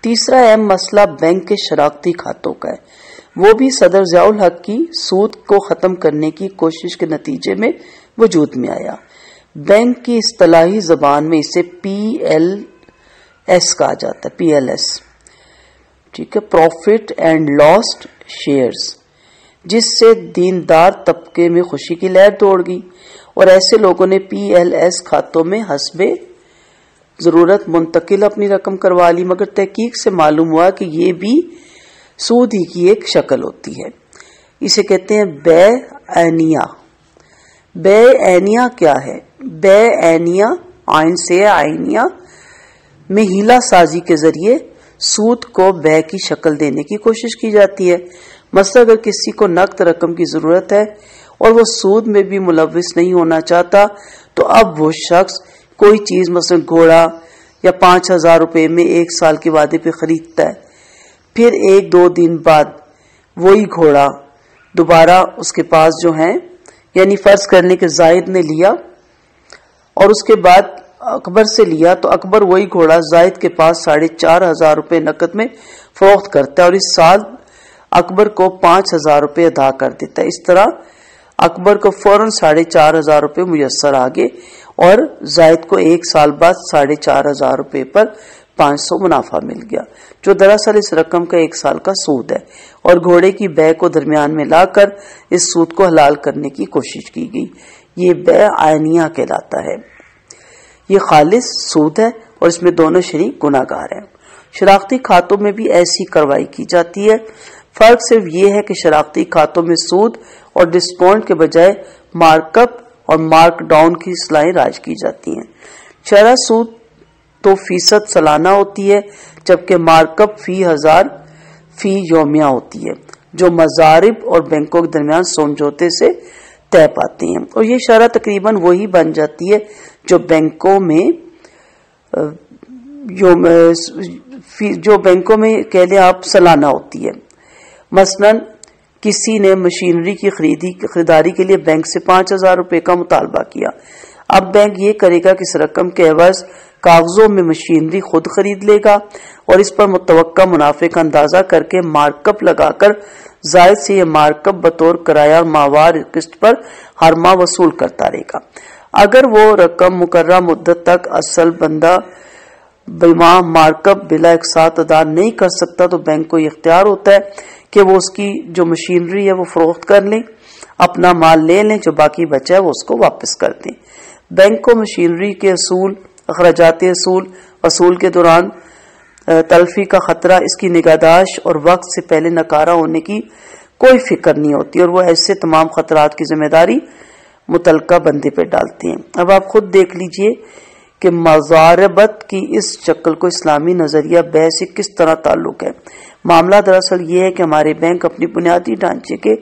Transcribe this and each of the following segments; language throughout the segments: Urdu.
تیسرا اہم مسئلہ بینک کے شراکتی کھاتوں کا ہے، وہ بھی صدر ضیاء الحق کی سود کو ختم کرنے کی کوشش کے نتیجے میں وجود میں آیا۔ بینک کی اصطلاحی زبان میں اسے PLS کہا جاتا ہے، PLS، ٹھیک ہے، پروفٹ اینڈ لاس شیئرز، جس سے دیندار طبقے میں خوشی کی لہر دوڑ گئی اور ایسے لوگوں نے PLS کھاتوں میں حسب ضرورت منتقل اپنی رقم کروا لی، مگر تحقیق سے معلوم ہوا کہ یہ بھی سود ہی کی ایک شکل ہوتی ہے۔ اسے کہتے ہیں بے عینیہ۔ بے عینیہ کیا ہے؟ بے عینیہ، عین سے عینیہ میں ہیلا سازی کے ذریعے سود کو بے کی شکل دینے کی کوشش کی جاتی ہے۔ مثلا اگر کسی کو نقد رقم کی ضرورت ہے اور وہ سود میں بھی ملوث نہیں ہونا چاہتا تو اب وہ شخص کوئی چیز مثلا گھوڑا یا 5,000 روپے میں 1 سال کے وعدے پہ خریدتا ہے، پھر 1-2 دن بعد وہی گھوڑا دوبارہ اس کے پاس جو ہے، یعنی فرض کرنے کے زائد نے لیا اور اس کے بعد اکبر سے لیا تو اکبر وہی گھوڑا زائد کے پاس 4,500 روپے نقد میں فروخت کرتا ہے اور اس سال اکبر کو 5,000 روپے ادا کر دیتا ہے۔ اس طرح اکبر کو فوراً 4,500 روپے میسر آگے اور زائد کو 1 سال بعد 4,500 روپے پر 500 منافع مل گیا، جو دراصل اس رقم کا 1 سال کا سود ہے، اور گھوڑے کی بے کو درمیان میں لا کر اس سود کو حلال کرنے کی کوشش کی گئی۔ یہ بے عینیہ کہلاتا ہے۔ یہ خالص سود ہے اور اس میں دونوں شریک گناہ گار ہیں۔ شراکتی کھاتوں میں بھی ایسی کارروائی کی جاتی ہے، فرق صرف یہ ہے کہ شراکتی کھاتوں میں سود اور ڈسکاؤنٹ کے بجائے مارک اپ اور مارک ڈاؤن کی اصطلاحیں رائج کی جاتی ہیں۔ شرح سود تو فیصد سالانہ ہوتی ہے، جبکہ مارک اپ فی 1000 فی یومیہ ہوتی ہے، جو مضارب اور بینکوں کے درمیان سمجھوتے سے طے پاتے ہیں، اور یہ شرح تقریباً وہی بن جاتی ہے جو بینکوں میں کہہ لیں آپ سالانہ ہوتی ہے۔ مثلا کسی نے مشینری کی خریداری کے لیے بینک سے 5,000 روپے کا مطالبہ کیا، اب بینک یہ کرے گا کہ اس رقم کے عوض کاغذوں میں مشینری خود خرید لے گا اور اس پر متوقع منافع کا اندازہ کر کے مارک اپ لگا کر زائد سے یہ مارک اپ بطور کرایہ اور ماہوار قسط پر ہر ماہ وصول کرتا رہے گا۔ اگر وہ رقم مقررہ مدت تک اصل بندہ بماہ مارک اپ بلا اقساط ادا نہیں کر سکتا تو بینک کو یہ اختیار ہوتا ہے کہ وہ اس کی جو مشینری ہے وہ فروخت کر لیں، اپنا مال لے لیں، جو باقی بچا ہے وہ اس کو واپس کر دیں۔ بینک کو مشینری کے اخراجات اصول کے دوران تلفی کا خطرہ، اس کی نگہداشت اور وقت سے پہلے ناکارہ ہونے کی کوئی فکر نہیں ہوتی، اور وہ ایسے تمام خطرات کی ذمہ داری متعلقہ بندے پہ ڈالتے ہیں۔ اب آپ خود دیکھ لیجئے کہ مضاربت کی اس شکل کو اسلامی نظریہ بے سے کس طرح تعلق ہے۔ معاملہ دراصل یہ ہے کہ ہمارے بینک اپنی بنیادی ڈھانچے کے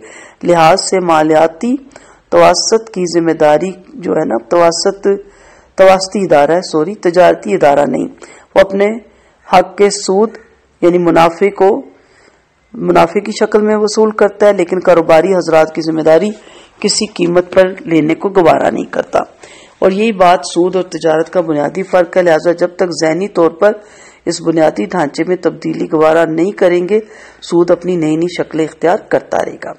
لحاظ سے مالیاتی توسط کی ذمہ داری جو ہے نا، توسطی ادارہ ہے، تجارتی ادارہ نہیں، وہ اپنے حق کے سود یعنی منافع کی شکل میں وصول کرتا ہے، لیکن کاروباری حضرات کی ذمہ داری کسی قیمت پر لینے کو گوارا نہیں کرتا، اور یہی بات سود اور تجارت کا بنیادی فرق ہے۔ لہذا جب تک ذہنی طور پر اس بنیادی ڈھانچے میں تبدیلی گوارا نہیں کریں گے، سود اپنی نئی شکلیں اختیار کرتا رہے گا۔